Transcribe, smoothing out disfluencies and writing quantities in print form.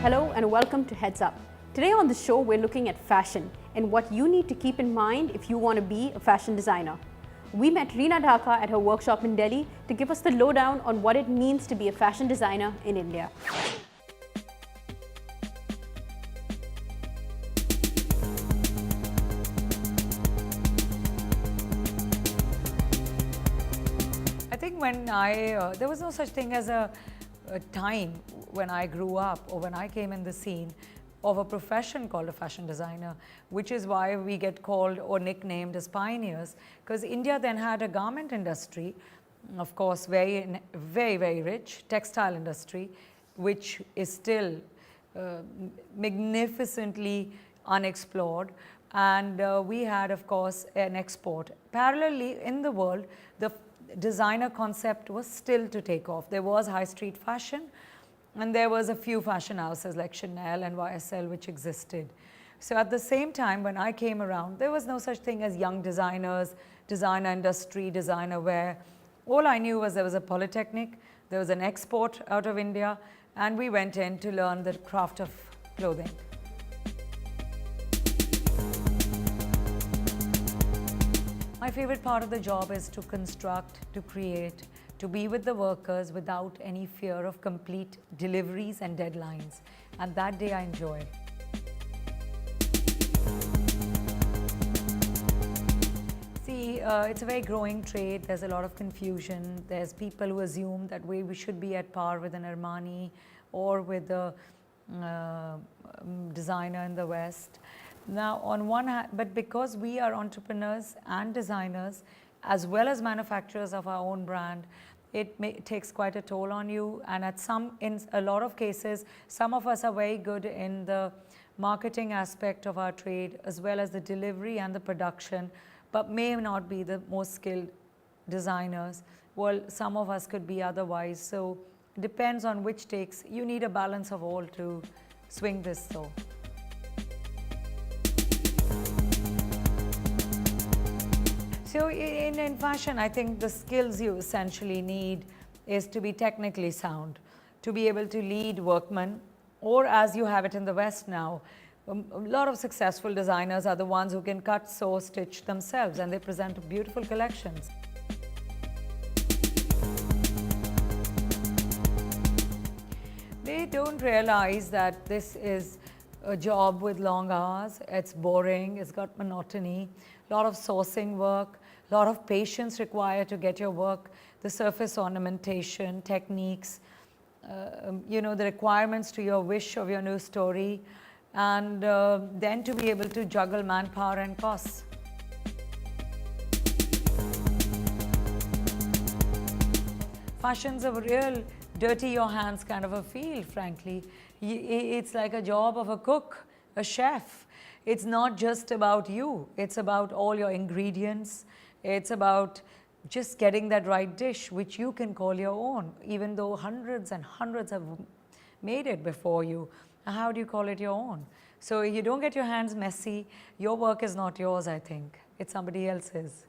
Hello and welcome to Heads Up. Today on the show, we're looking at fashion and what you need to keep in mind if you want to be a fashion designer. We met Rina Dhaka at her workshop in Delhi to give us the lowdown on what it means to be a fashion designer in India. I think when there was no such thing as a time when I grew up or when I came in the scene of a profession called a fashion designer, which is why we get called or nicknamed as pioneers, because India then had a garment industry, of course, very, very rich, textile industry, which is still magnificently unexplored. And we had, of course, an export. Parallelly, in the world, the designer concept was still to take off. There was high street fashion, and there was a few fashion houses like Chanel and YSL which existed. So at the same time, when I came around, there was no such thing as young designers, designer industry, designer wear. All I knew was there was a polytechnic, there was an export out of India, and we went in to learn the craft of clothing. My favorite part of the job is to construct, to create, to be with the workers without any fear of complete deliveries and deadlines. And that day I enjoy. See, it's a very growing trade. There's a lot of confusion. There's people who assume that we should be at par with an Armani or with a designer in the West. Now, on one hand, but because we are entrepreneurs and designers, as well as manufacturers of our own brand, it takes quite a toll on you. And in a lot of cases, some of us are very good in the marketing aspect of our trade, as well as the delivery and the production, but may not be the most skilled designers. Well, some of us could be otherwise. So it depends on which takes. You need a balance of all to swing this though. So in fashion, I think the skills you essentially need is to be technically sound, to be able to lead workmen, or as you have it in the West now, a lot of successful designers are the ones who can cut, sew, stitch themselves, and they present beautiful collections. They don't realize that this is a job with long hours. It's boring, it's got monotony, a lot of sourcing work, a lot of patience required to get your work, the surface ornamentation, techniques, the requirements to your wish of your new story, and then to be able to juggle manpower and costs. Fashion's a real dirty your hands kind of a feel, frankly. It's like a job of a cook, a chef. It's not just about you. It's about all your ingredients. It's about just getting that right dish, which you can call your own, even though hundreds and hundreds have made it before you. How do you call it your own? So you don't get your hands messy. Your work is not yours, I think. It's somebody else's.